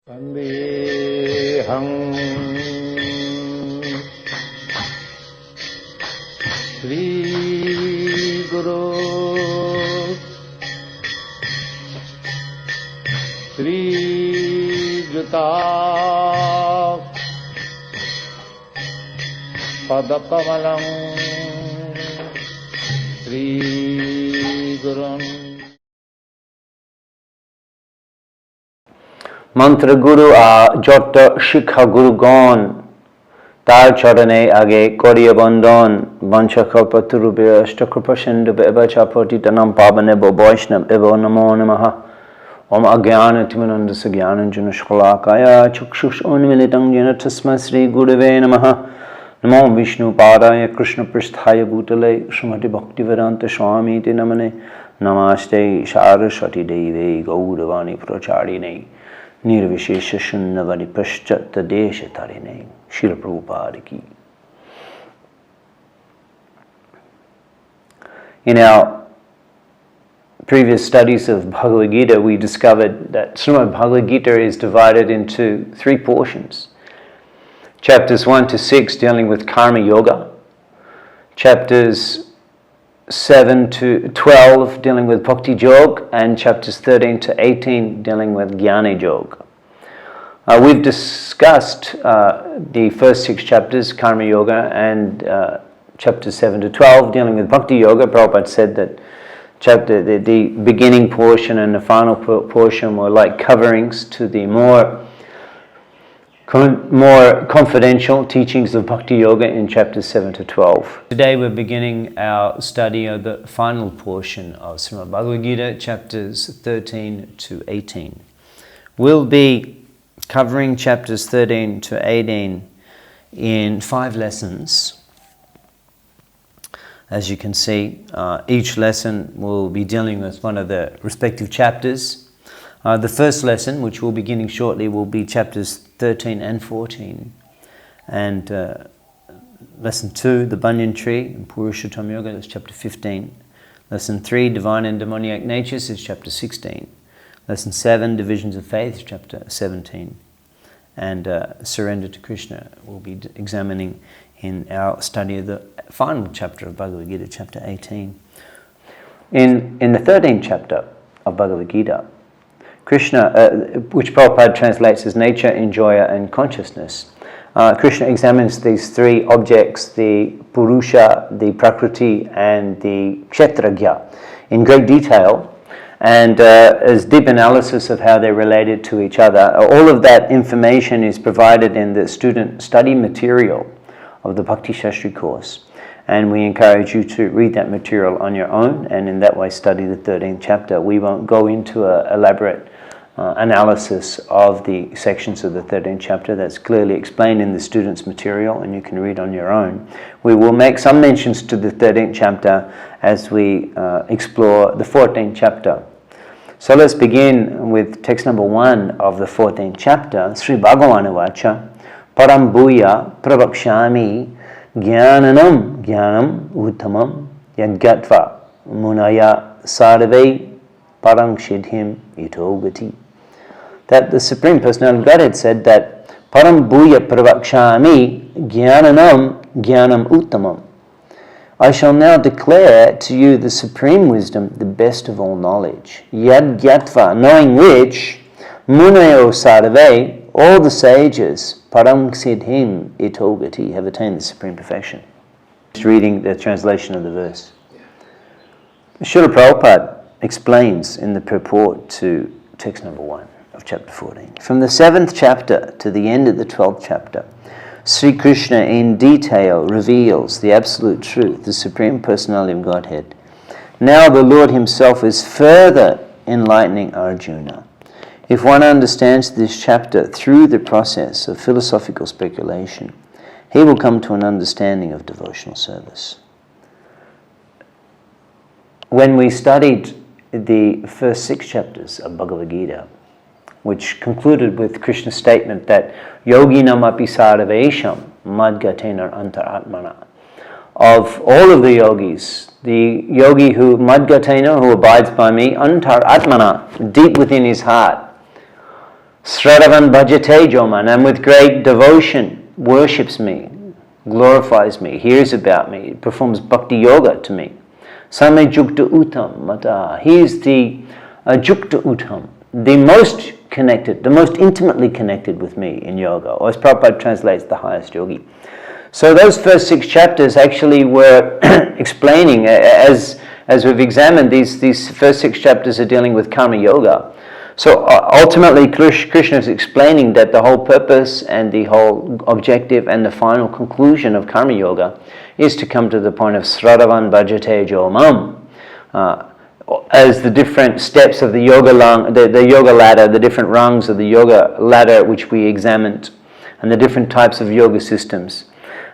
Vandeham Sri Guru Sri Juta Padakamalam Sri Gurun Mantra Guru Jota Shikha Guru Gon Tar Chorane Age Koriya Bandhan Vancha Kalpa Turubya Ashtakrupa Sindhuba Eva Chapati Tanam Pavanebo Vaishnava Eva Namo Namaha Om Agyana Timananda Sagyanan Jana Shkalakaya Chukshush Unmilitang Jana Tasma Sri Gurave Namaha Namo Vishnu Padaya Krishna Pristhaya Bhutale Srimati Bhaktivedanta Swami Te Namane Namaste Saraswati Deve Gauravani Pracharine Nirvishesha Shunnavadi Paschata Desha Tarine Srila Prabhupada Ki. In our previous studies of Bhagavad Gita, we discovered that Srimad Bhagavad Gita is divided into three portions. Chapters 1 to 6 dealing with Karma Yoga, chapters 7 to 12 dealing with Bhakti Yoga, and chapters 13 to 18 dealing with Jnana Yoga. We've discussed the first 6 chapters, Karma Yoga, and chapters 7 to 12 dealing with Bhakti Yoga. Prabhupada said that the beginning portion and the final portion were like coverings to the more confidential teachings of Bhakti Yoga in chapters 7 to 12. Today we're beginning our study of the final portion of Srimad Bhagavad Gita, chapters 13 to 18. We'll be covering chapters 13 to 18 in 5 lessons. As you can see, each lesson will be dealing with one of the respective chapters. The first lesson, which we'll be beginning shortly, will be chapters 13 and 14. And lesson 2, the Banyan Tree, in Purushottam Yoga, that's chapter 15. Lesson 3, Divine and Demoniac Natures, is chapter 16. Lesson 7, Divisions of Faith, chapter 17. And Surrender to Krishna, we'll be examining in our study of the final chapter of Bhagavad Gita, chapter 18. In the 13th chapter of Bhagavad Gita, Krishna, which Prabhupada translates as nature, enjoyer, and consciousness, Krishna examines these 3 objects, the Purusha, the Prakriti, and the Kshetragya, in great detail, and as deep analysis of how they're related to each other. All of that information is provided in the student study material of the Bhakti Shastri course. And we encourage you to read that material on your own and in that way study the 13th chapter. We won't go into an elaborate analysis of the sections of the 13th chapter. That's clearly explained in the student's material and you can read on your own. We will make some mentions to the 13th chapter as we explore the 14th chapter. So let's begin with text number 1 of the 14th chapter. Sri Bhagavan Vacha Param Bhuya Prabhakshami Jnananam Jnanam Uttamam Yadgatva Munaya Sarve Parang Shidhim Itogati. That the Supreme Personality of Godhead said that Param Bhuya Prabhakshami Jnananam Jnanam Uttamam. I shall now declare to you the supreme wisdom, the best of all knowledge. Yadgyatva, knowing which Munayo Sarve, all the sages, Param Siddhim Itogati, have attained the supreme perfection. Just reading the translation of the verse. Srila Prabhupada explains in the purport to text number 1 of chapter 14. From the 7th chapter to the end of the 12th chapter, Sri Krishna in detail reveals the absolute truth, the Supreme Personality of Godhead. Now the Lord Himself is further enlightening Arjuna. If one understands this chapter through the process of philosophical speculation, he will come to an understanding of devotional service. When we studied the first 6 chapters of Bhagavad Gita, which concluded with Krishna's statement that Yoginam api sarvesham madgatena antaratmana. Of all of the yogis, the yogi who madgatena, who abides by me, antaratmana, deep within his heart, Sradavan bhajate joman, and with great devotion worships me, glorifies me, hears about me, performs bhakti yoga to me. Same jukta uttam mata. He is the jukta uttam, the most connected, the most intimately connected with me in yoga, or as Prabhupada translates, the highest yogi. So those first 6 chapters actually were explaining, as we've examined, these first 6 chapters are dealing with karma yoga. So ultimately Krishna is explaining that the whole purpose and the whole objective and the final conclusion of karma yoga is to come to the point of Sradavan bhajate jo mam. As the different steps of the yoga ladder, the different rungs of the yoga ladder which we examined, and the different types of yoga systems.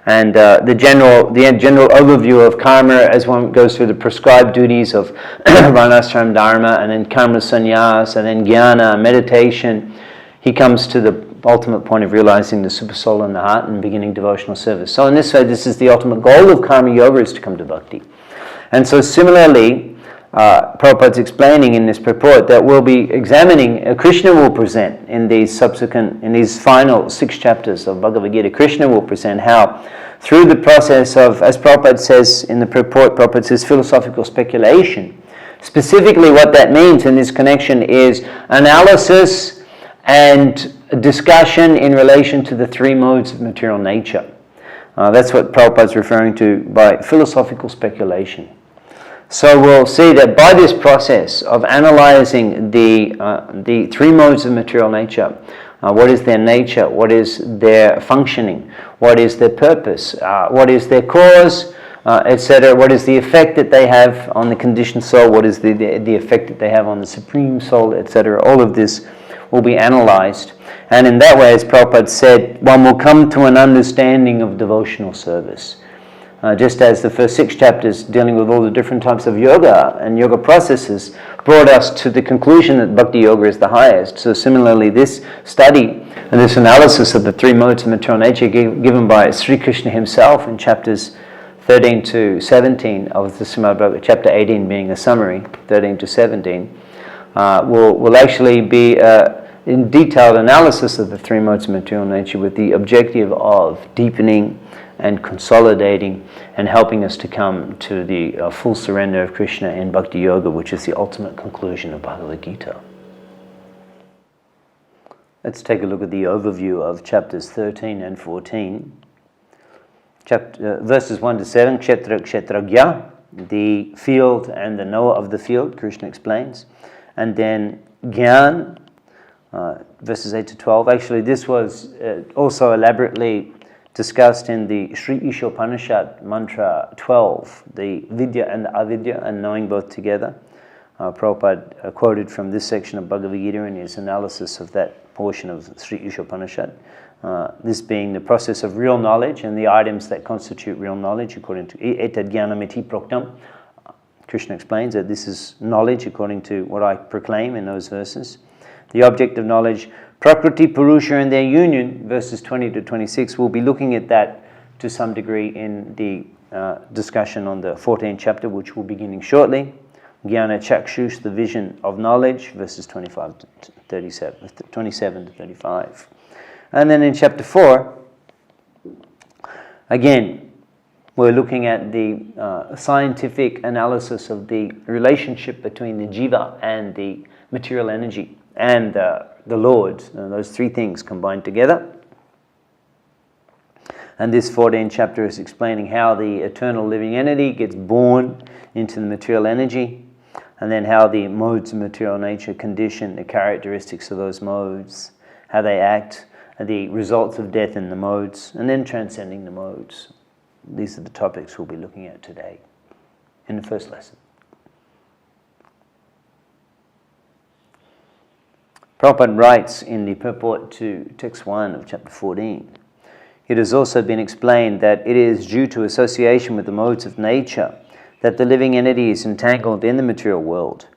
And the general overview of karma as one goes through the prescribed duties of varnashram dharma, and then karma sannyas, and then jnana, meditation. He comes to the ultimate point of realizing the super soul in the heart and beginning devotional service. So in this way, this is the ultimate goal of karma yoga, is to come to bhakti. And so similarly, Prabhupada's explaining in this purport that we'll be examining, Krishna will present in these final 6 chapters of Bhagavad Gita, Krishna will present how through the process of, as Prabhupada says in the purport, Prabhupada says philosophical speculation. Specifically what that means in this connection is analysis and discussion in relation to the 3 modes of material nature. That's what Prabhupada's referring to by philosophical speculation. So we'll see that by this process of analyzing the 3 modes of material nature, what is their nature, what is their functioning, what is their purpose, what is their cause, etc., what is the effect that they have on the conditioned soul, what is the effect that they have on the supreme soul, etc. All of this will be analyzed. And in that way, as Prabhupada said, one will come to an understanding of devotional service. Just as the first 6 chapters dealing with all the different types of yoga and yoga processes brought us to the conclusion that bhakti yoga is the highest. So similarly, this study and this analysis of the 3 modes of material nature given by Sri Krishna himself in chapters 13 to 17 of the Srimad Bhagavatam, chapter 18 being a summary, 13 to 17, will actually be in detailed analysis of the 3 modes of material nature with the objective of deepening and consolidating and helping us to come to the full surrender of Krishna in Bhakti Yoga, which is the ultimate conclusion of Bhagavad Gita. Let's take a look at the overview of chapters 13 and 14. Verses 1 to 7, Kshetra Kshetragya, the field and the knower of the field, Krishna explains. And then Gyan, verses 8 to 12. Actually, this was also elaborately discussed in the Sri Ishopanishad mantra 12, the Vidya and the Avidya, and knowing both together. Prabhupada quoted from this section of Bhagavad Gita in his analysis of that portion of Sri Ishopanishad. This being the process of real knowledge and the items that constitute real knowledge according to Etad Jnanamiti Proktam. Krishna explains that this is knowledge according to what I proclaim in those verses. The object of knowledge, Prakriti, Purusha and their union, verses 20 to 26, we'll be looking at that to some degree in the discussion on the 14th chapter, which will be beginning shortly. Jnana Chakshush, the vision of knowledge, verses 27 to 35. And then in chapter 4, again, we're looking at the scientific analysis of the relationship between the jiva and the material energy and the Lord, those 3 things combined together. And this 14th chapter is explaining how the eternal living entity gets born into the material energy, and then how the modes of material nature condition the characteristics of those modes, how they act, the results of death in the modes, and then transcending the modes. These are the topics we'll be looking at today in the first lesson. Prabhupada writes in the purport to text 1 of chapter 14, it has also been explained that it is due to association with the modes of nature that the living entity is entangled in the material world.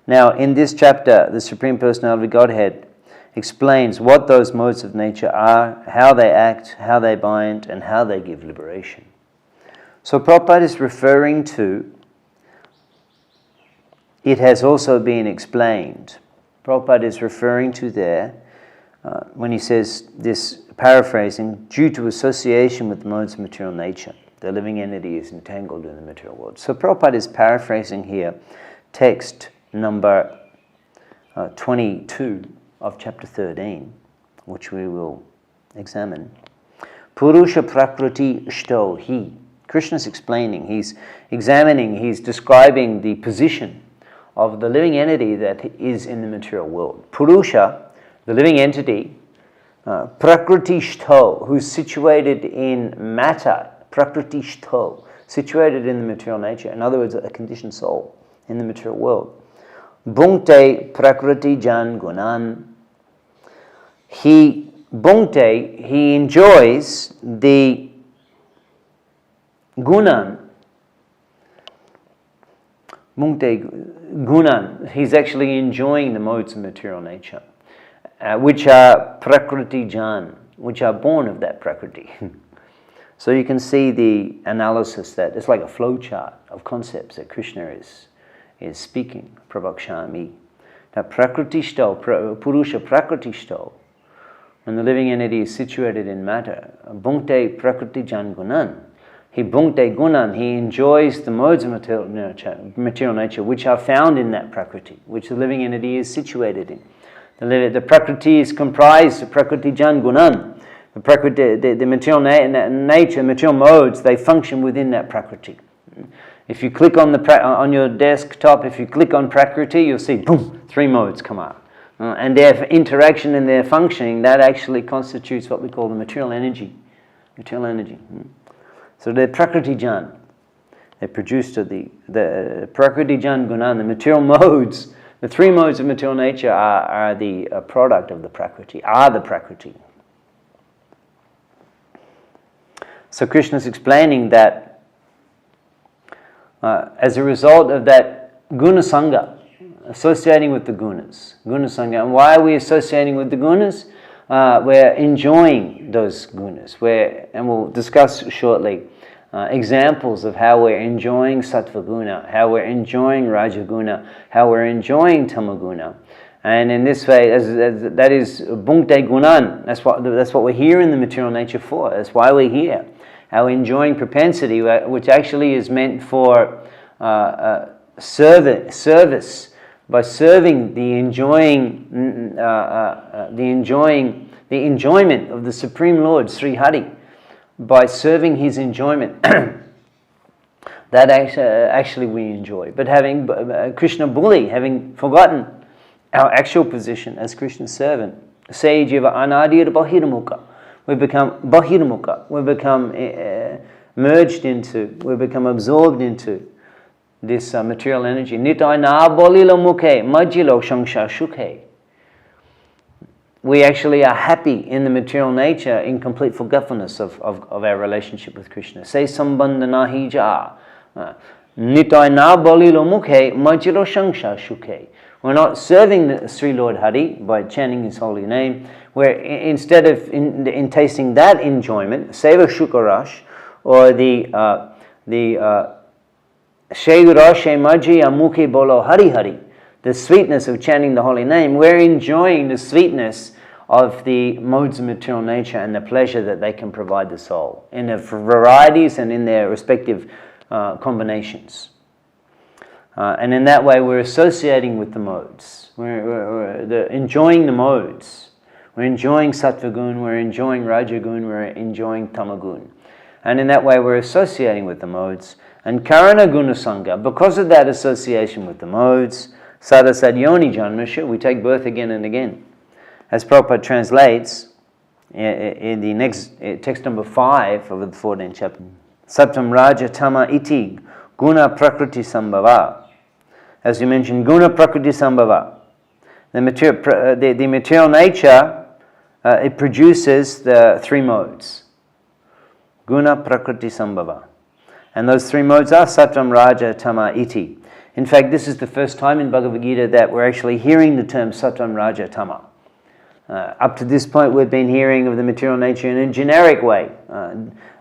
Now, in this chapter, the Supreme Personality of Godhead explains what those modes of nature are, how they act, how they bind, and how they give liberation. So Prabhupada is referring to, it has also been explained. Prabhupada is referring to there when he says this, paraphrasing, due to association with the modes of material nature, the living entity is entangled in the material world. So Prabhupada is paraphrasing here text number 22 of chapter 13, which we will examine. Purusha prakriti shto hi. Krishna's explaining, he's examining, he's describing the position of the living entity that is in the material world. Purusha, the living entity, prakriti shto, who's situated in matter, prakriti shto, situated in the material nature, in other words, a conditioned soul in the material world. Bhunkte prakriti jan gunan. He enjoys the gunan. Bhunkte gunan. He's actually enjoying the modes of material nature, which are prakriti jan, which are born of that prakriti. So you can see the analysis that it's like a flow chart of concepts that Krishna is speaking. Prabhakshami. Now prakriti shto, purusha prakriti shto, when the living entity is situated in matter, bhunkte prakriti jan gunan. He bhunkte gunan, he enjoys the modes of material nature which are found in that prakriti, which the living entity is situated in. The prakriti is comprised of prakriti jan gunan. The prakriti, the material nature, material modes, they function within that prakriti. If you click on your desktop, if you click on prakriti, you'll see, boom, 3 modes come up. And their interaction and their functioning, that actually constitutes what we call the material energy. Material energy. So the prakriti jan, they produced the prakriti jan gunan, the material modes, the 3 modes of material nature are the product of the prakriti, are the prakriti. So Krishna is explaining that as a result of that guna sangha, associating with the gunas, guna sangha. And why are we associating with the gunas? We're enjoying those gunas. And we'll discuss shortly examples of how we're enjoying sattva guna, how we're enjoying rajaguna, how we're enjoying tamaguna. And in this way, that is bhunkte gunan. That's what we're here in the material nature for. That's why we're here. Our enjoying propensity, which actually is meant for service, by serving the enjoyment of the Supreme Lord, Sri Hari, by serving his enjoyment, that actually we enjoy. But having Krishna Buli, having forgotten our actual position as Krishna's servant, say jiva anadir bahirmukha. We become bahirmukha. We become merged into, we become absorbed into this material energy. Nitai na bolilo mukhe, majilo shangsha shukhe. We actually are happy in the material nature in complete forgetfulness of our relationship with Krishna. Say sambandha nahi ja. Nitai na bolilo mukhe, majilo shangsha shukhe. We're not serving the Sri Lord Hari by chanting his holy name. We're instead of in tasting that enjoyment, seva shukarash, or the Shegurashe maji amukhi bolo hari hari, the sweetness of chanting the holy name, we're enjoying the sweetness of the modes of material nature and the pleasure that they can provide the soul in their varieties and in their respective combinations. And in that way, we're associating with the modes. We're enjoying the modes. We're enjoying sattvagun, we're enjoying rajagun, we're enjoying tamagun. And in that way, we're associating with the modes. And karana guna sangha, because of that association with the modes, sadasad yoni janmasha, we take birth again and again. As Prabhupada translates in the next text number 5 of the 14th chapter, Sattam Raja Tama Iti Guna Prakriti Sambhava. As we mentioned, Guna Prakriti Sambhava. The material nature, it produces the 3 modes. Guna Prakriti Sambhava. And those 3 modes are Sattam Raja Tama Iti. In fact, this is the first time in Bhagavad Gita that we're actually hearing the term Sattam Raja Tama. Up to this point, we've been hearing of the material nature in a generic way.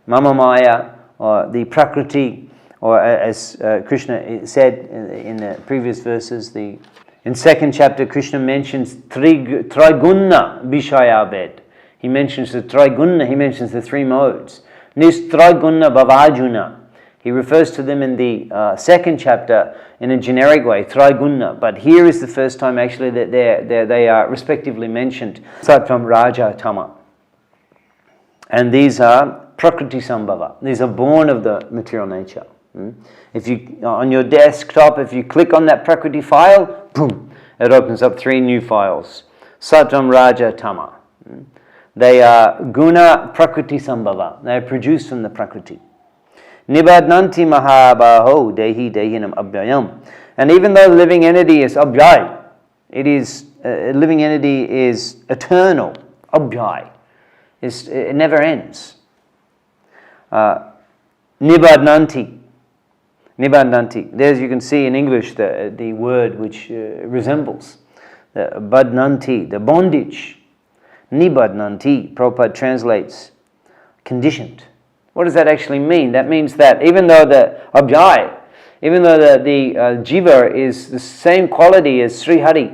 Mama Maya, or the Prakriti, or as Krishna said in the previous verses, the In second chapter, Krishna mentions Triguna Vishayabhed. He mentions the Triguna, he mentions the three modes. Nistriguna Bhavajuna. He refers to them in the second chapter in a generic way, Triguna. But here is the first time actually that they are respectively mentioned. Sattvam, Raja, Tama. And these are Prakriti Sambhava. These are born of the material nature. If you, on your desktop, if you click on that Prakriti file, boom, it opens up 3 new files. Sattvam, Raja, Tama. They are Guna Prakriti Sambhava. They are produced from the Prakriti. Nibadnanti Mahabaho Dehi Dehinam Abhyayam. And even though the living entity is Abhyay, it is, a living entity is eternal. Abhyay. It never ends. Nibadnanti. Nibadnanti. There's, you can see in English the word which resembles the badnanti, the bondage. Nibadnanti, Prabhupada translates conditioned. What does that actually mean? That means that even though the abhyay, even though the jiva is the same quality as Sri Hari,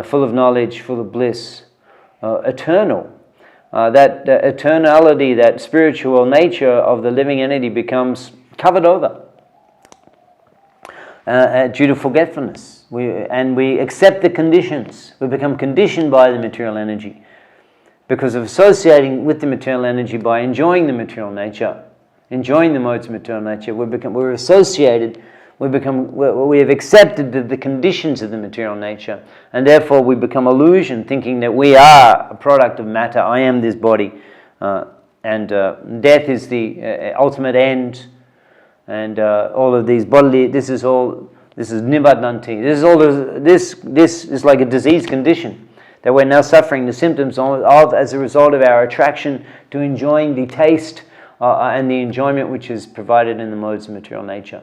full of knowledge, full of bliss, eternal, that eternality, that spiritual nature of the living entity becomes covered over due to forgetfulness. We accept the conditions. We become conditioned by the material energy. Because of associating with the material energy by enjoying the material nature, enjoying the modes of material nature, we're associated, we have accepted the conditions of the material nature, and therefore we become illusion, thinking that we are a product of matter. I am this body, and death is the ultimate end, and all of these bodily. This is nibadnanti. This is like a disease condition that we're now suffering the symptoms of as a result of our attraction to enjoying the taste and the enjoyment which is provided in the modes of material nature.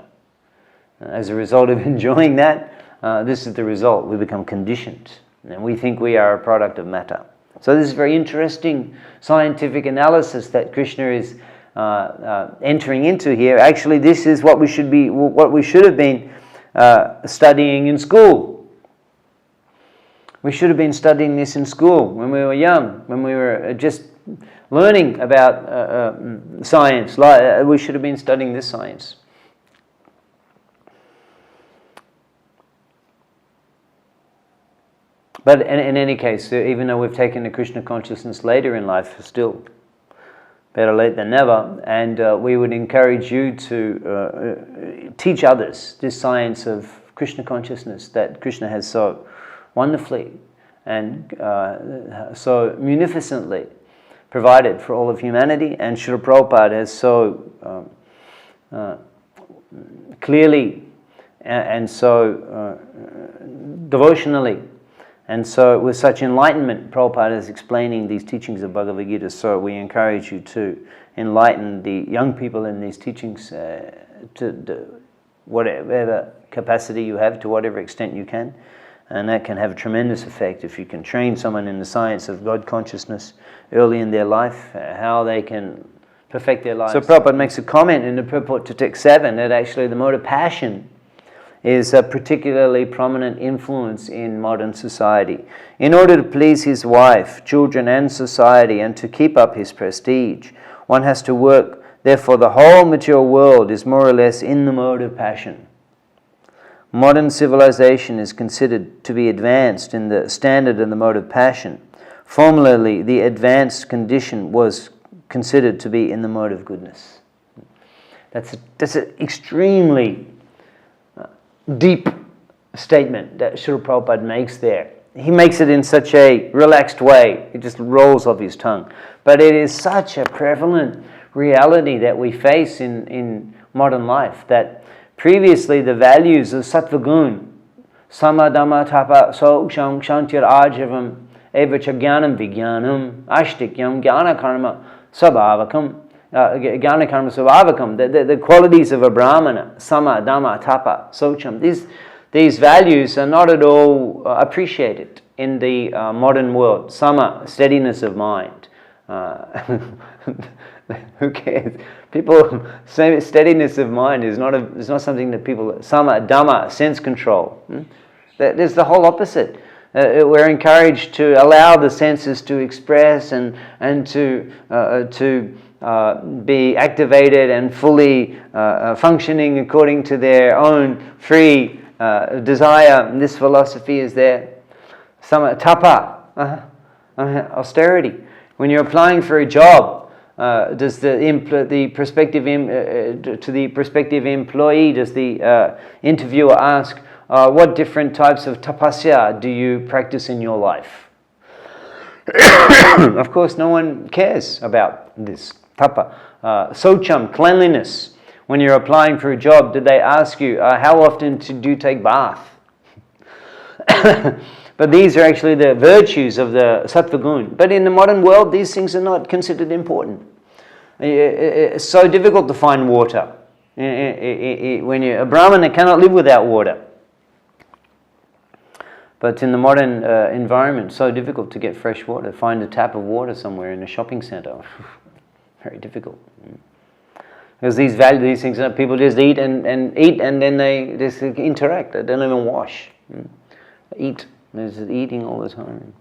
As a result of enjoying that, this is the result. We become conditioned, and we think we are a product of matter. So this is very interesting scientific analysis that Krishna is entering into here. Actually, this is what we should have been studying in school. We should have been studying this in school when we were young, when we were just learning about science. We should have been studying this science. But in any case, even though we've taken the Krishna consciousness later in life, still better late than never, and we would encourage you to teach others this science of Krishna consciousness that Krishna has so wonderfully and so munificently provided for all of humanity, and Srila Prabhupada has so clearly and so devotionally and so with such enlightenment, Prabhupada is explaining these teachings of Bhagavad Gita. So we encourage you to enlighten the young people in these teachings to whatever capacity you have, to whatever extent you can. And that can have a tremendous effect if you can train someone in the science of God consciousness early in their life, how they can perfect their lives. So Prabhupada makes a comment in the purport to text 7 that actually the mode of passion is a particularly prominent influence in modern society. In order to please his wife, children and society, and to keep up his prestige, one has to work. Therefore, the whole material world is more or less in the mode of passion. Modern civilization is considered to be advanced in the standard and the mode of passion. Formerly, the advanced condition was considered to be in the mode of goodness. That's an extremely deep statement that Srila Prabhupada makes there. He makes it in such a relaxed way, it just rolls off his tongue. But it is such a prevalent reality that we face in modern life, that previously the values of Sattva Gun, Samadama Tapa Soksham Shantir Ajavam Evacha Jnanam Vijnanam Ashtikyam Jnana Karma Sabhavakam Jnana Karma Sabhavakam, the qualities of a Brahmana, Sama, Dhamma, Tapa, Socham, these values are not at all appreciated in the modern world. Sama, steadiness of mind. Who cares? People, steadiness of mind is not something that people. Sama, Dhamma, sense control. There's the whole opposite. We're encouraged to allow the senses to express and to be activated and fully functioning according to their own free desire. And this philosophy is there. Some tapa, austerity. When you're applying for a job, does the prospective employee, does the interviewer ask, what different types of tapasya do you practice in your life? Of course, no one cares about this. Tapa. Socham, cleanliness. When you're applying for a job, do they ask you, how often do you take bath? But these are actually the virtues of the sattva gun. But in the modern world, these things are not considered important. It's so difficult to find water. When a Brahmana cannot live without water. But in the modern environment, it's so difficult to get fresh water. Find a tap of water somewhere in a shopping centre. Very difficult. Because these things, people just eat and then they just interact. They don't even wash. Eat. They're just eating all the time.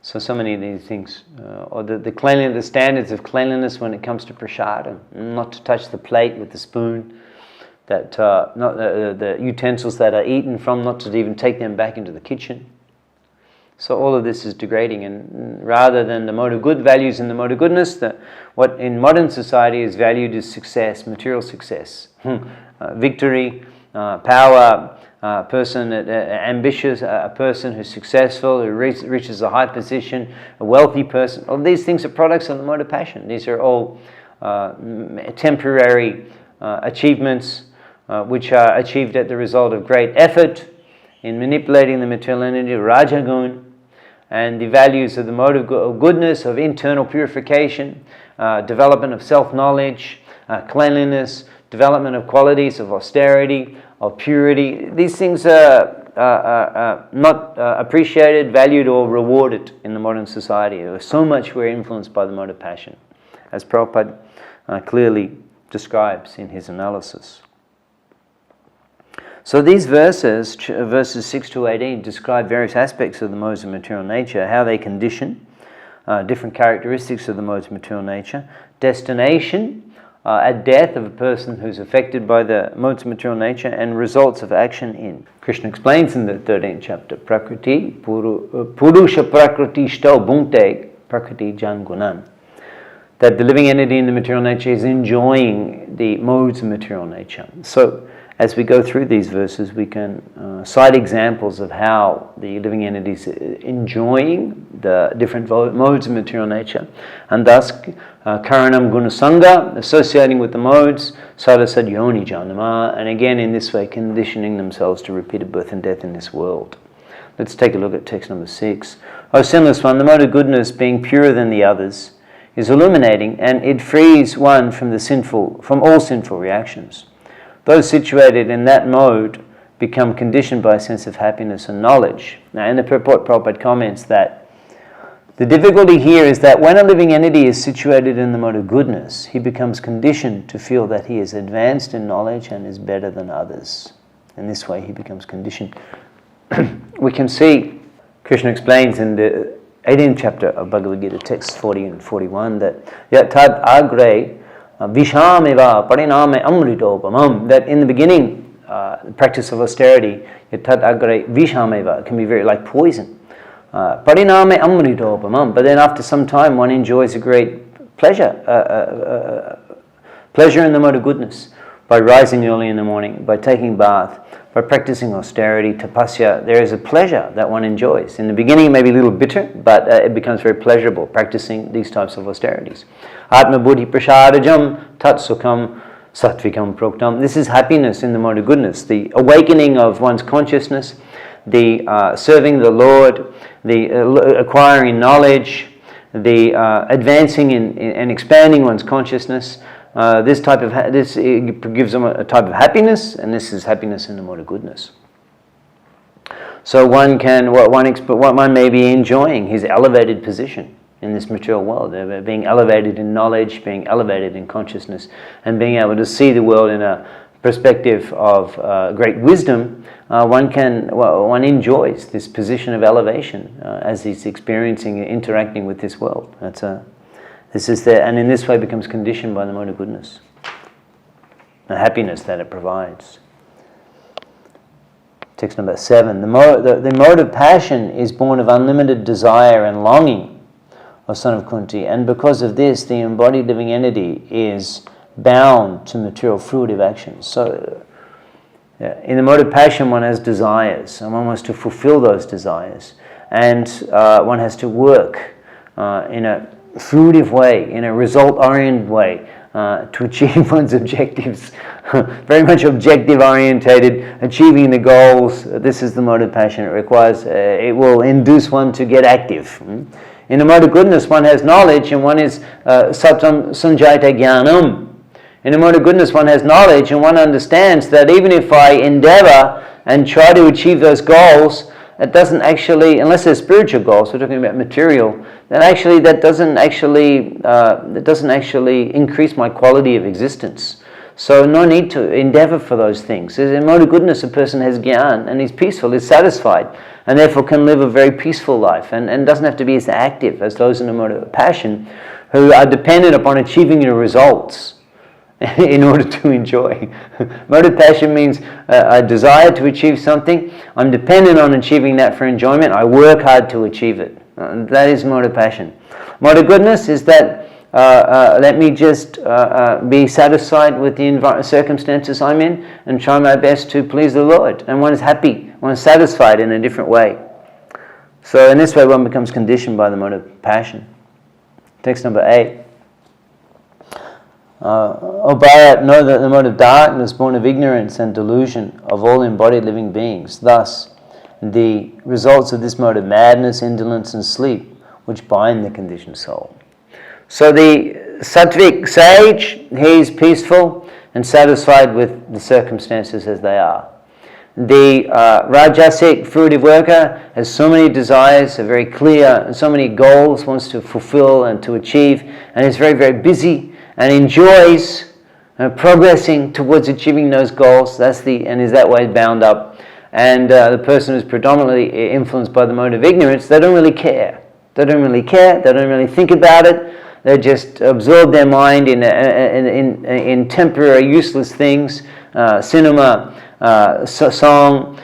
So many of these things. Or the cleanliness, the standards of cleanliness when it comes to prasada. Not to touch the plate with the spoon. That not the utensils that are eaten from, not to even take them back into the kitchen. So all of this is degrading, and rather than the mode of good values in the mode of goodness, what in modern society is valued is success, material success, victory, power, person ambitious, a person who's successful, who reaches a high position, a wealthy person. All these things are products of the mode of passion. These are all temporary achievements which are achieved at the result of great effort in manipulating the material energy, rajagun, and the values of the mode of goodness, of internal purification, development of self-knowledge, cleanliness, development of qualities of austerity, of purity. These things are not appreciated, valued, or rewarded in the modern society. So much we're influenced by the mode of passion, as Prabhupada clearly describes in his analysis. So these verses 6 to 18, describe various aspects of the modes of material nature, how they condition, different characteristics of the modes of material nature, destination at death of a person who's affected by the modes of material nature, and results of action in. Krishna explains in the 13th chapter, Prakriti, Purusha Prakriti Shto Bhunkte Prakriti Jan Gunan, that the living entity in the material nature is enjoying the modes of material nature. So, as we go through these verses, we can cite examples of how the living entity is enjoying the different modes of material nature, and thus karanam gunasanga, associating with the modes, sadasad yoni janama, and again in this way conditioning themselves to repeated birth and death in this world. Let's take a look at text number 6. O sinless one, the mode of goodness, being purer than the others, is illuminating, and it frees one from all sinful reactions. Those situated in that mode become conditioned by a sense of happiness and knowledge. Now, in the purport, Prabhupada comments that the difficulty here is that when a living entity is situated in the mode of goodness, he becomes conditioned to feel that he is advanced in knowledge and is better than others. In this way, he becomes conditioned. We can see, Krishna explains in the 18th chapter of Bhagavad Gita, texts 40 and 41, that Yatad Agre Vishameva Pariname Amritopamam, that in the beginning, the practice of austerity, Yatad Agre Vishameva, can be very like poison. Pariname Amritopamam, but then after some time one enjoys a great pleasure, pleasure in the mode of goodness, by rising early in the morning, by taking bath, by practicing austerity, tapasya. There is a pleasure that one enjoys. In the beginning it may be a little bitter, but it becomes very pleasurable practicing these types of austerities. Atma buddhi prasadajam tat sukham sattvikam proktam. This is happiness in the mode of goodness, the awakening of one's consciousness, the serving the Lord, the acquiring knowledge, the advancing and expanding one's consciousness. This gives them a type of happiness, and this is happiness in the mode of goodness. So what one may be enjoying his elevated position in this material world, being elevated in knowledge, being elevated in consciousness, and being able to see the world in a perspective of great wisdom, one enjoys this position of elevation as he's experiencing and interacting with this world. And in this way becomes conditioned by the mode of goodness, the happiness that it provides. Text number 7. The mode of passion is born of unlimited desire and longing, O son of Kunti, and because of this, the embodied living entity is bound to material fruitive actions. So, in the mode of passion, one has desires, and one wants to fulfill those desires, and one has to work in a fruitive way, in a result-oriented way, to achieve one's objectives. Very much objective-orientated, achieving the goals. This is the mode of passion. It requires, it will induce one to get active. In the mode of goodness, one has knowledge, and one is satam sanjayata jnanam. In the mode of goodness, one has knowledge, and one understands that even if I endeavor and try to achieve those goals, it doesn't actually, unless they're spiritual goals, we're talking about material, then actually that doesn't actually increase my quality of existence. So no need to endeavor for those things. In mode of goodness, a person has gyan and is peaceful, is satisfied, and therefore can live a very peaceful life, and doesn't have to be as active as those in the mode of passion who are dependent upon achieving the results in order to enjoy. Mode of passion means a desire to achieve something. I'm dependent on achieving that for enjoyment. I work hard to achieve it. That is mode of passion. Mode of goodness is that let me just be satisfied with the circumstances I'm in and try my best to please the Lord. And one is happy, one is satisfied in a different way. So in this way one becomes conditioned by the mode of passion. Text number 8. O Bharat, know that the mode of darkness, born of ignorance and delusion of all embodied living beings. Thus, the results of this mode of madness, indolence and sleep, which bind the conditioned soul. So the sattvic sage, he is peaceful and satisfied with the circumstances as they are. The rajasic, fruitive worker, has so many desires, are very clear, and so many goals wants to fulfill and to achieve, and is very, very busy and enjoys progressing towards achieving those goals. And is that way bound up. And the person who's predominantly influenced by the mode of ignorance, they don't really care. They don't really think about it. They just absorb their mind in temporary useless things, cinema, song,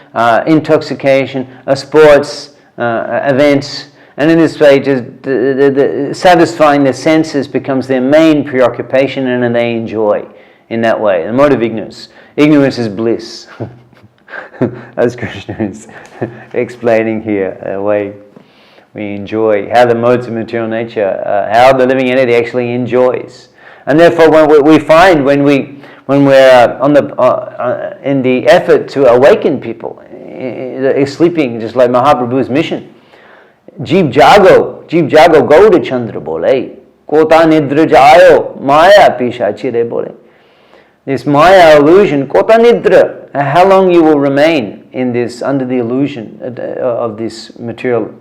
intoxication, sports, events. And in this way, just satisfying the senses becomes their main preoccupation, and they enjoy in that way. The mode of ignorance. Ignorance is bliss. As Krishna is explaining here, the way we enjoy, how the modes of material nature, how the living entity actually enjoys. And therefore, when we find when we're in the effort to awaken people, sleeping, just like Mahaprabhu's mission, Jeev Jago Gauda Chandra bole, Kota Nidra Jayo, Maya Pishachire bole. This Maya illusion, Kota Nidra, how long you will remain in this, under the illusion of this material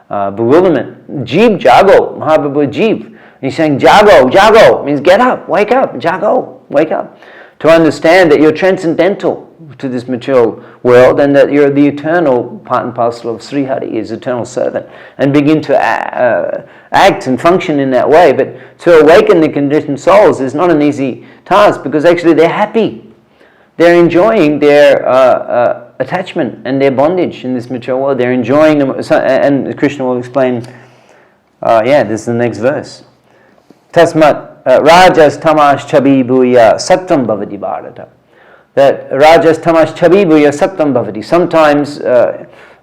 bewilderment. Jeev Jago, Mahaprabhu Jeev. He's saying Jago means get up, wake up, Jago, wake up. To understand that you're transcendental to this material world and that you're the eternal part and parcel of Sri Hari, his eternal servant, and begin to act and function in that way. But to awaken the conditioned souls is not an easy task, because actually they're happy. They're enjoying their attachment and their bondage in this material world. They're enjoying them, and Krishna will explain, this is the next verse. Tasmat Rajas Tamash Chabi Bhuya Sattam Bhavati Bharata. That Rajas Tamash Chabi Bhuya Sattam Bhavati. Sometimes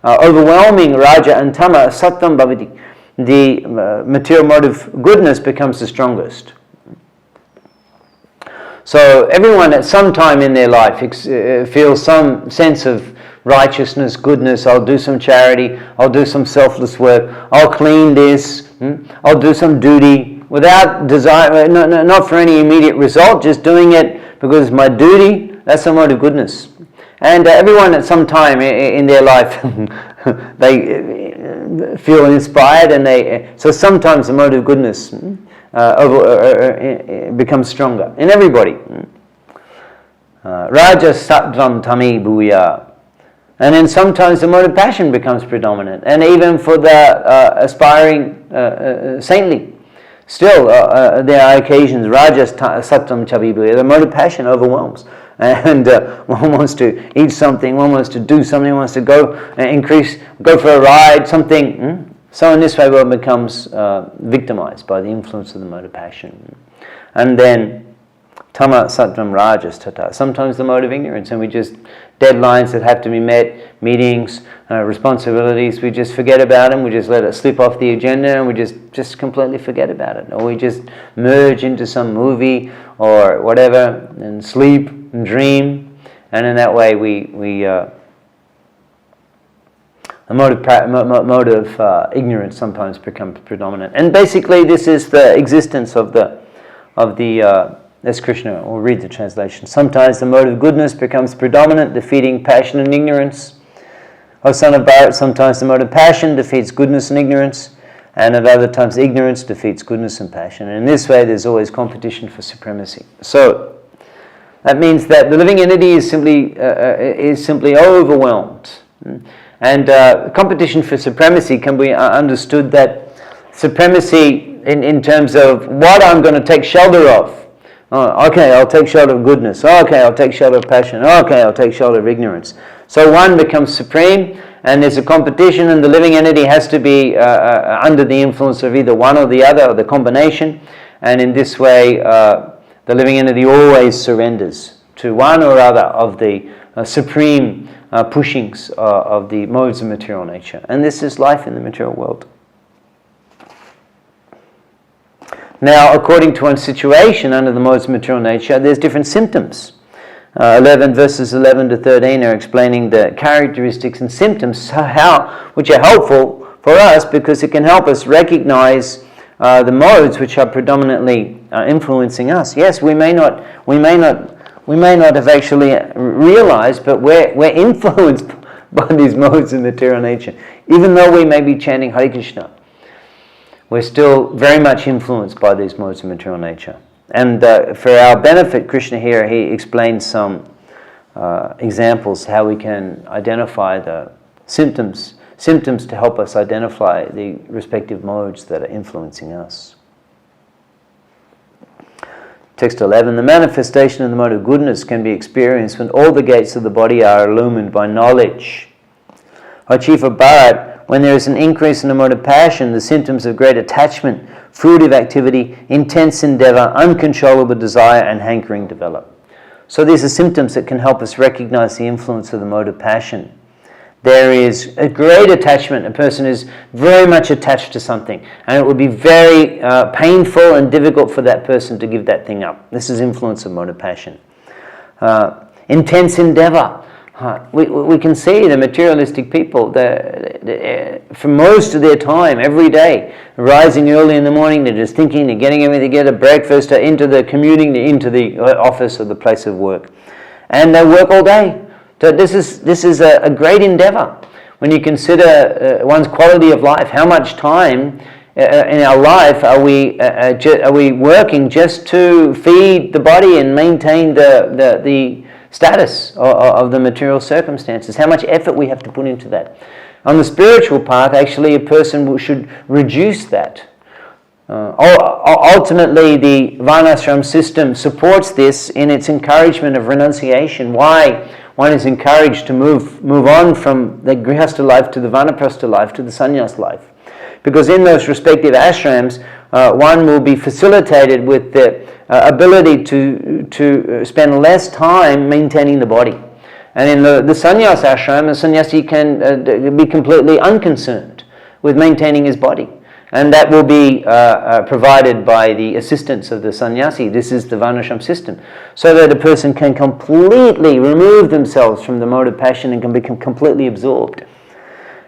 overwhelming Raja and Tama Sattam Bhavati. The material mode of goodness becomes the strongest. So everyone at some time in their life feels some sense of righteousness, goodness. I'll do some charity, I'll do some selfless work, I'll clean this, I'll do some duty, without desire, not for any immediate result, just doing it because it's my duty. That's a mode of goodness. And everyone at some time in their life, they feel inspired, and so sometimes the mode of goodness becomes stronger in everybody. Rajas sattvam tami bhuya. And then sometimes the mode of passion becomes predominant. And even for the aspiring saintly, still there are occasions, rajas sattvam tami bhuya, the mode of passion overwhelms. And one wants to eat something, one wants to do something, one wants to go for a ride, something. So in this way one becomes victimized by the influence of the mode of passion. And then tama sattvam rajas tata, sometimes the mode of ignorance, and we just, deadlines that have to be met, meetings, responsibilities, we just forget about them, we just let it slip off the agenda, and we just completely forget about it. Or we just merge into some movie or whatever, and sleep and dream, and in that way the mode of ignorance sometimes becomes predominant. And basically this is the existence of the as Krishna, we'll read the translation. Sometimes the mode of goodness becomes predominant, defeating passion and ignorance. O son of Bharat, sometimes the mode of passion defeats goodness and ignorance, and at other times ignorance defeats goodness and passion. And in this way there's always competition for supremacy. So that means that the living entity is simply overwhelmed. And competition for supremacy can be understood that supremacy in terms of what I'm going to take shelter of. Okay, I'll take shelter of goodness. Okay, I'll take shelter of passion. Okay, I'll take shelter of ignorance. So one becomes supreme, and there's a competition, and the living entity has to be under the influence of either one or the other, or the combination. And in this way, the living entity always surrenders to one or other of the supreme pushings of the modes of material nature. And this is life in the material world. Now, according to one's situation under the modes of material nature, there's different symptoms. 11 verses 11 to 13 are explaining the characteristics and symptoms which are helpful for us, because it can help us recognize the modes which are predominantly influencing us. Yes, we may not have actually realized, but we're influenced by these modes of material nature. Even though we may be chanting Hare Krishna, we're still very much influenced by these modes of material nature. And for our benefit, Krishna here, he explains some examples how we can identify the symptoms to help us identify the respective modes that are influencing us. Text 11, the manifestation of the mode of goodness can be experienced when all the gates of the body are illumined by knowledge. O chief of Bharat, when there is an increase in the mode of passion, the symptoms of great attachment, fruitive activity, intense endeavor, uncontrollable desire, and hankering develop. So these are symptoms that can help us recognize the influence of the mode of passion. There is a great attachment. A person is very much attached to something, and it would be very painful and difficult for that person to give that thing up. This is influence of mode of passion. Intense endeavor. We can see the materialistic people, for most of their time, every day, rising early in the morning, they're just thinking, they're getting everything together, breakfast, into the commuting, into the office or the place of work. And they work all day. So this is a great endeavor. When you consider one's quality of life, how much time in our life are we working just to feed the body and maintain the status of the material circumstances, how much effort we have to put into that. On the spiritual path, actually, a person should reduce that. Ultimately, the Varnashram system supports this in its encouragement of renunciation. Why one is encouraged to move on from the Grihastha life to the Vanaprastha life to the Sannyas life. Because in those respective ashrams, one will be facilitated with the ability to spend less time maintaining the body. And in the sannyas ashram, a sannyasi can be completely unconcerned with maintaining his body. And that will be provided by the assistance of the sannyasi. This is the Varnashram system. So that a person can completely remove themselves from the mode of passion and can become completely absorbed.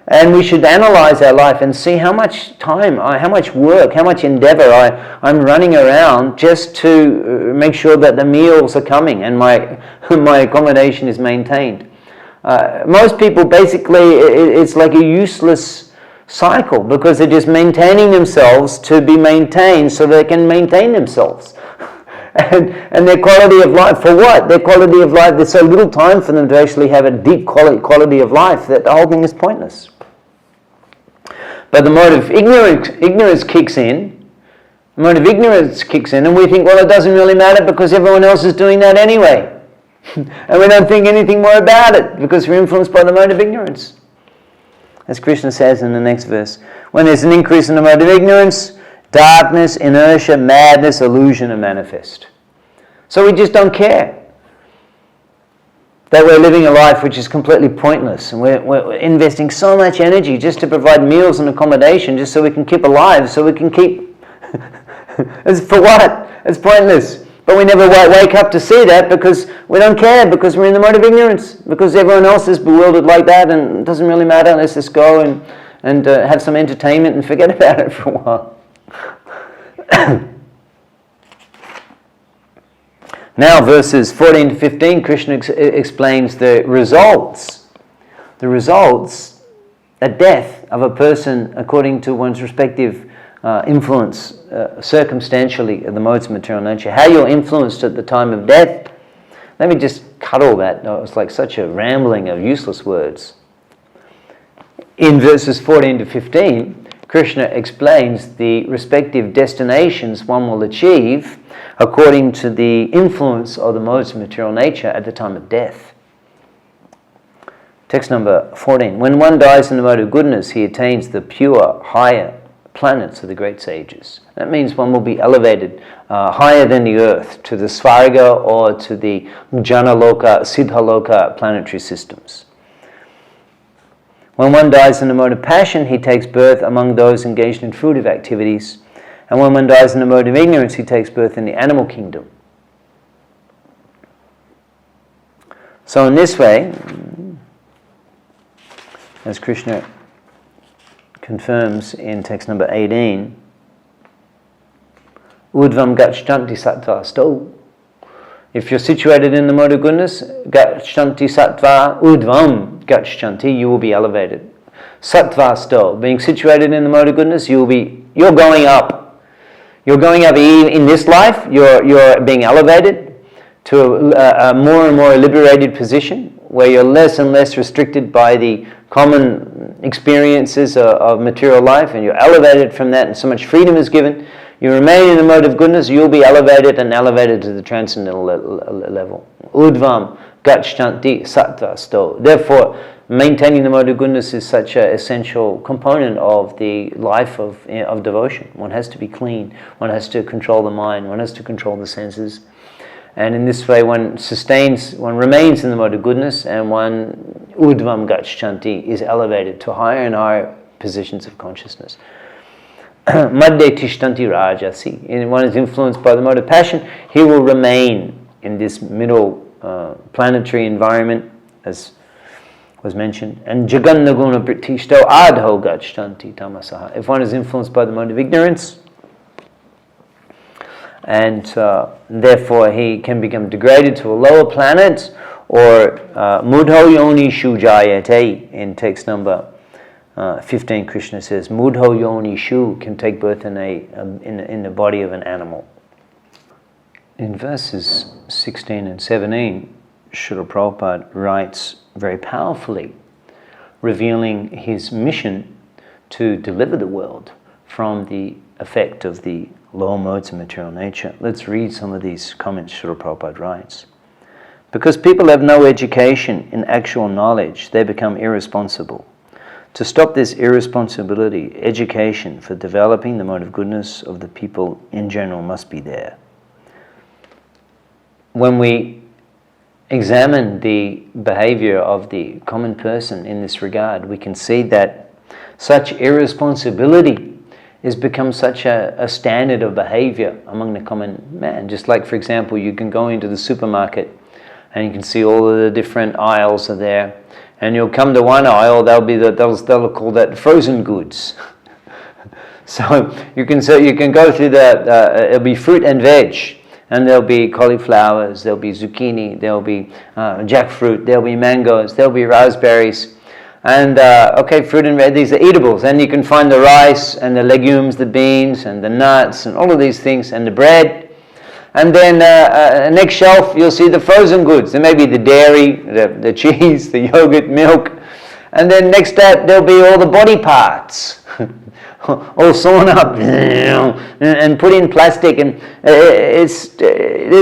And we should analyze our life and see how much time, how much work, how much endeavor I'm running around just to make sure that the meals are coming and my accommodation is maintained. Most people, basically, it's like a useless cycle, because they're just maintaining themselves to be maintained so they can maintain themselves. and their quality of life. For what? Their quality of life, there's so little time for them to actually have a deep quality of life that the whole thing is pointless. But the mode of ignorance kicks in. The mode of ignorance kicks in, and we think, well, it doesn't really matter because everyone else is doing that anyway. And we don't think anything more about it because we're influenced by the mode of ignorance. As Krishna says in the next verse, when there's an increase in the mode of ignorance, darkness, inertia, madness, illusion are manifest. So we just don't care that we're living a life which is completely pointless, and we're investing so much energy just to provide meals and accommodation just so we can keep alive, so we can keep... For what? It's pointless. But we never wake up to see that because we don't care, because we're in the mode of ignorance, because everyone else is bewildered like that and it doesn't really matter. Let's just go and have some entertainment and forget about it for a while. Now, verses 14 to 15, Krishna explains the results. The results at death of a person according to one's respective influence circumstantially of the modes of material nature. How you're influenced at the time of death. Let me just cut all that. No, it's like such a rambling of useless words. In verses 14 to 15, Krishna explains the respective destinations one will achieve according to the influence of the modes of material nature at the time of death. Text number 14. When one dies in the mode of goodness, he attains the pure, higher planets of the great sages. That means one will be elevated higher than the earth to the Svarga or to the Janaloka, Siddhaloka planetary systems. When one dies in the mode of passion, he takes birth among those engaged in fruitive activities. And when one dies in the mode of ignorance, he takes birth in the animal kingdom. So in this way, as Krishna confirms in text number 18, Udvam gachanti sattva sto. If you're situated in the mode of goodness, gachanti sattva udvam gachanti, you will be elevated. Sattva sto, being situated in the mode of goodness, you're going up. You're going up in this life, you're being elevated to a more and more liberated position where you're less and less restricted by the common experiences of material life, and you're elevated from that, and so much freedom is given. You remain in the mode of goodness, you'll be elevated and elevated to the transcendental level. Udvam gachanti sattva sto. Therefore, maintaining the mode of goodness is such an essential component of the life of devotion. One has to be clean, one has to control the mind, one has to control the senses. And in this way one remains in the mode of goodness, and one udvam gachanti is elevated to higher and higher positions of consciousness. Madhya tishtanti rajasi. And one is influenced by the mode of passion, he will remain in this middle planetary environment, as was mentioned. And jagannaguna pritishto adho gachanti tamasaha. If one is influenced by the mode of ignorance, and therefore he can become degraded to a lower planet, or mudho yoni shu jayate. In text number 15, Krishna says mudho yoni shu can take birth in the body of an animal. In verses 16 and 17, Srila Prabhupada writes very powerfully, revealing his mission to deliver the world from the effect of the lower modes of material nature. Let's read some of these comments Srila Prabhupada writes. Because people have no education in actual knowledge, they become irresponsible. To stop this irresponsibility, education for developing the mode of goodness of the people in general must be there. When we examine the behavior of the common person in this regard, we can see that such irresponsibility has become such a standard of behavior among the common man. Just like, for example, you can go into the supermarket and you can see all of the different aisles are there, and you'll come to one aisle, they'll call that frozen goods. So you can go through it'll be fruit and veg, and there'll be cauliflowers, there'll be zucchini, there'll be jackfruit, there'll be mangoes, there'll be raspberries. And fruit and veg, these are eatables. And you can find the rice and the legumes, the beans and the nuts and all of these things, and the bread. And then next shelf, you'll see the frozen goods. There may be the dairy, the cheese, the yogurt, milk. And then next up, there'll be all the body parts, all sewn up and put in plastic. And there's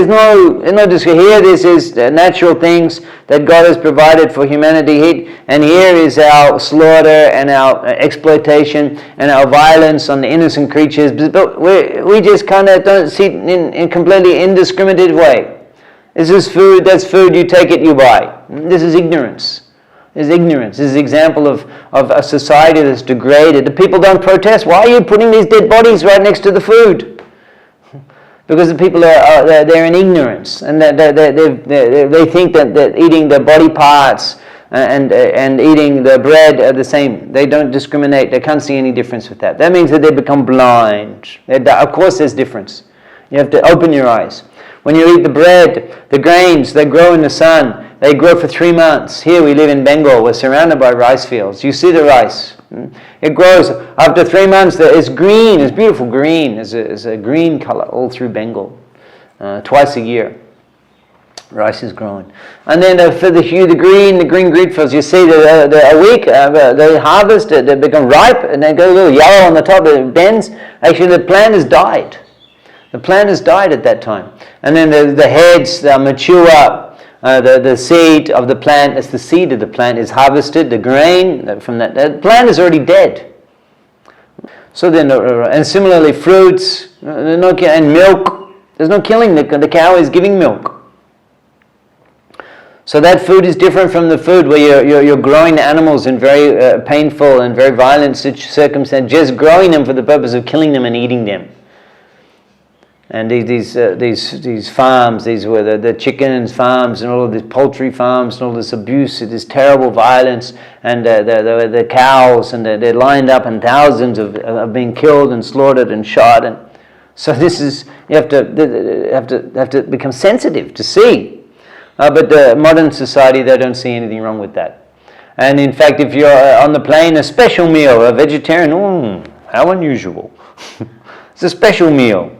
no here. This is natural things that God has provided for humanity. And here is our slaughter and our exploitation and our violence on the innocent creatures. But we just kind of don't see it in a completely indiscriminate way. This is food, that's food, you take it, you buy. This is ignorance. This is ignorance. This is an example of a society that's degraded. The people don't protest. Why are you putting these dead bodies right next to the food? Because the people they're in ignorance, and they think that eating the body parts and eating the bread are the same. They don't discriminate. They can't see any difference with that. That means that they become blind. Of course there's difference. You have to open your eyes. When you eat the bread, the grains, they grow in the sun. They grow for 3 months. Here we live in Bengal. We're surrounded by rice fields. You see the rice. It grows after 3 months. It's green. It's beautiful green. It's a green color all through Bengal. Twice a year, rice is growing. And then for the green green fields, you see a week they harvest it. They become ripe and they go a little yellow on the top. It bends. Actually, the plant has died. The plant has died at that time. And then the heads mature. The seed of the plant, as the seed of the plant is harvested, the grain from that, the plant is already dead. So then, and similarly, fruits, and milk, there's no killing, the cow is giving milk. So that food is different from the food where you're growing the animals in very painful and very violent circumstances, just growing them for the purpose of killing them and eating them. And these farms, these were the chickens farms and all of these poultry farms and all this abuse, this terrible violence, and the cows, and they're lined up and thousands of being killed and slaughtered and shot. And so this is, you have to become sensitive to see. But the modern society, they don't see anything wrong with that. And in fact, if you're on the plane, a special meal, a vegetarian, how unusual. It's a special meal.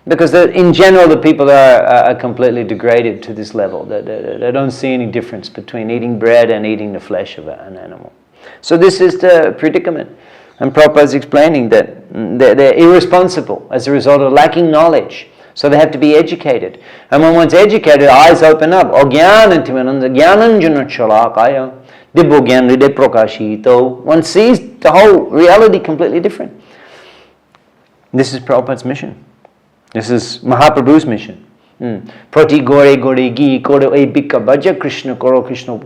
Because in general, the people are completely degraded to this level. They don't see any difference between eating bread and eating the flesh of an animal. So this is the predicament. And Prabhupada is explaining that they're irresponsible as a result of lacking knowledge. So they have to be educated. And when one's educated, eyes open up. One sees the whole reality completely different. This is Prabhupada's mission. This is Mahaprabhu's mission. Prati gore gore gi koro e bika bhaja Krishna koro Krishna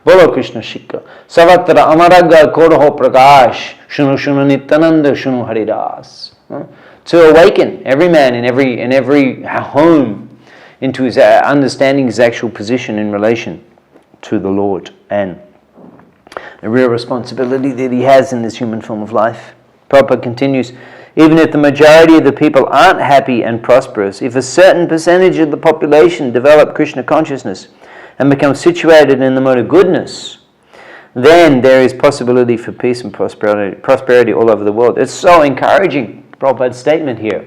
bolo Krishna shikha savatra amaraga koro ho prakash shunu shunu nityananda shunu haridas. To awaken every man in every home into his understanding his actual position in relation to the Lord and the real responsibility that he has in this human form of life. Prabhupada continues, even if the majority of the people aren't happy and prosperous, if a certain percentage of the population develop Krishna consciousness and become situated in the mode of goodness, then there is possibility for peace and prosperity all over the world. It's so encouraging, Prabhupada's statement here.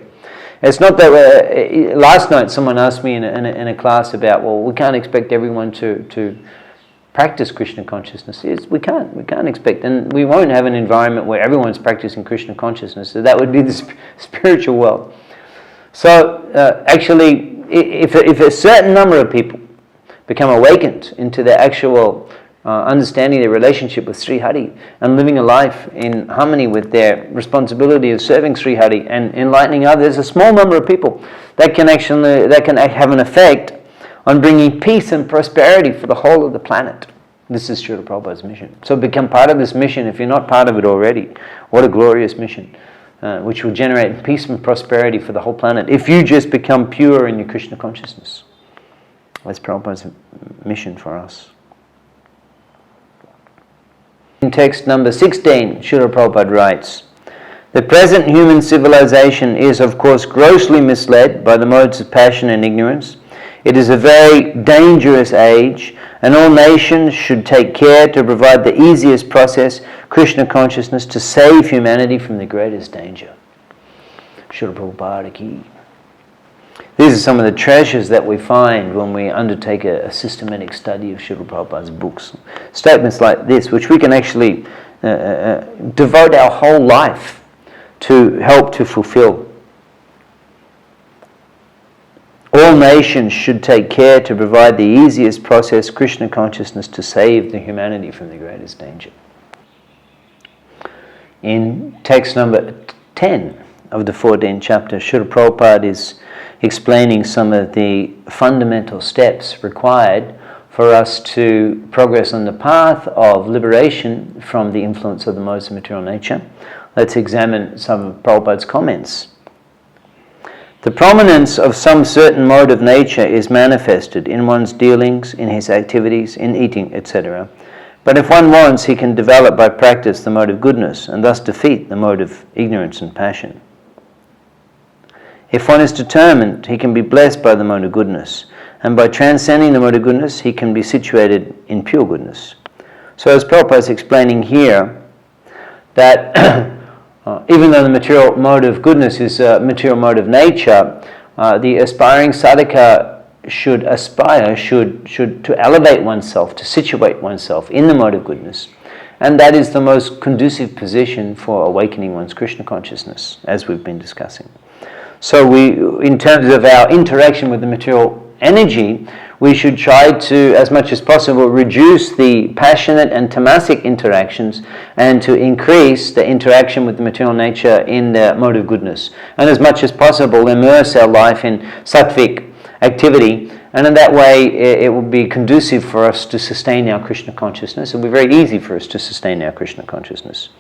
It's not that last night someone asked me in a class about, well, we can't expect everyone to practice Krishna consciousness. We can't expect, and we won't have an environment where everyone's practicing Krishna consciousness. So that would be the spiritual world. So actually, if a certain number of people become awakened into their actual understanding their relationship with Sri Hari and living a life in harmony with their responsibility of serving Sri Hari and enlightening others, a small number of people that can have an effect on bringing peace and prosperity for the whole of the planet. This is Srila Prabhupada's mission. So become part of this mission if you're not part of it already. What a glorious mission, which will generate peace and prosperity for the whole planet if you just become pure in your Krishna consciousness. That's Prabhupada's mission for us. In text number 16, Srila Prabhupada writes, the present human civilization is of course grossly misled by the modes of passion and ignorance. It is a very dangerous age, and all nations should take care to provide the easiest process, Krishna consciousness, to save humanity from the greatest danger. Srila Prabhupada ki. These are some of the treasures that we find when we undertake a systematic study of Srila Prabhupada's books. Statements like this, which we can actually devote our whole life to help to fulfill. All nations should take care to provide the easiest process, Krishna consciousness, to save the humanity from the greatest danger. In text number 10 of the 14th chapter, Srila Prabhupada is explaining some of the fundamental steps required for us to progress on the path of liberation from the influence of the modes of material nature. Let's examine some of Prabhupada's comments. The prominence of some certain mode of nature is manifested in one's dealings, in his activities, in eating, etc. But if one wants, he can develop by practice the mode of goodness and thus defeat the mode of ignorance and passion. If one is determined, he can be blessed by the mode of goodness, and by transcending the mode of goodness, he can be situated in pure goodness. So as Prabhupada is explaining here, that even though the material mode of goodness is a material mode of nature, the aspiring sadhaka should aspire, should to elevate oneself, to situate oneself in the mode of goodness. And that is the most conducive position for awakening one's Krishna consciousness, as we've been discussing. So we, in terms of our interaction with the material energy, we should try to, as much as possible, reduce the passionate and tamasic interactions and to increase the interaction with the material nature in the mode of goodness. And as much as possible, immerse our life in sattvic activity, and in that way it will be conducive for us to sustain our Krishna consciousness. It will be very easy for us to sustain our Krishna consciousness.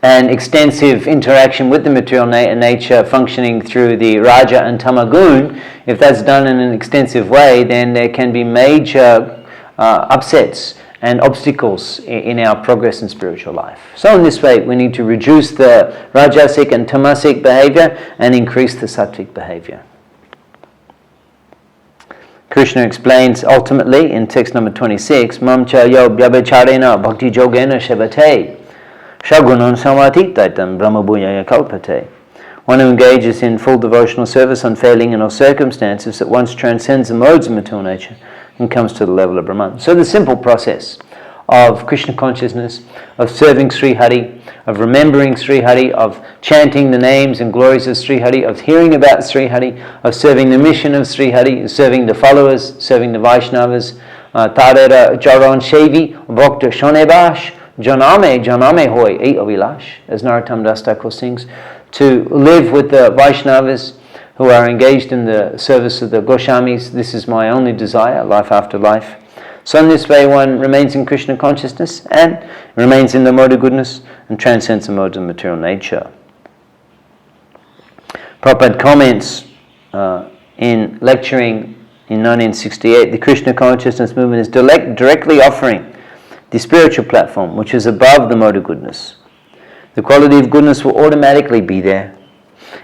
And extensive interaction with the material nature functioning through the Raja and Tamagun, if that's done in an extensive way, then there can be major upsets and obstacles in our progress in spiritual life. So in this way, we need to reduce the Rajasic and Tamasic behavior and increase the Sattvic behavior. Krishna explains ultimately in text number 26, Mam cha yo vyabhacharena bhakti jogena shabate. Shagunan samatitaitam brahmabhuyaya kalpate. One who engages in full devotional service, unfailing in all circumstances, at once transcends the modes of material nature and comes to the level of Brahman. So the simple process of Krishna consciousness, of serving Sri Hari, of remembering Sri Hari, of chanting the names and glories of Sri Hari, of hearing about Sri Hari, of serving the mission of Sri Hari, serving the followers, serving the Vaishnavas, Tarera Charan Shevi, Bhakta Shonebash, Janame hoy ei avilash, as Narottam Das Thakur sings, to live with the Vaishnavas who are engaged in the service of the Goswamis. This is my only desire, life after life. So in this way one remains in Krishna consciousness and remains in the mode of goodness and transcends the modes of material nature. Prabhupada comments in lecturing in 1968, the Krishna consciousness movement is directly offering the spiritual platform, which is above the mode of goodness. The quality of goodness will automatically be there.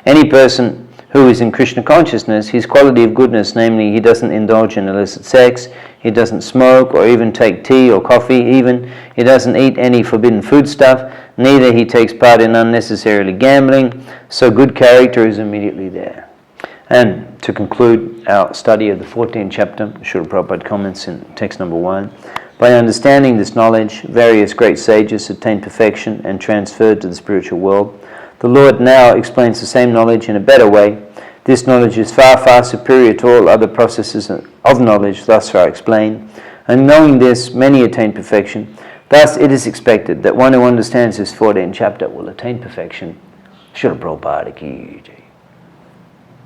Any person who is in Krishna consciousness, his quality of goodness, namely he doesn't indulge in illicit sex, he doesn't smoke or even take tea or coffee even, he doesn't eat any forbidden foodstuff, neither he takes part in unnecessarily gambling, so good character is immediately there. And to conclude our study of the 14th chapter, Srila Prabhupada comments in text number 1, by understanding this knowledge, various great sages attained perfection and transferred to the spiritual world. The Lord now explains the same knowledge in a better way. This knowledge is far, far superior to all other processes of knowledge thus far explained. And knowing this, many attain perfection. Thus it is expected that one who understands this 14th chapter will attain perfection. Srila Prabhupada ki jai.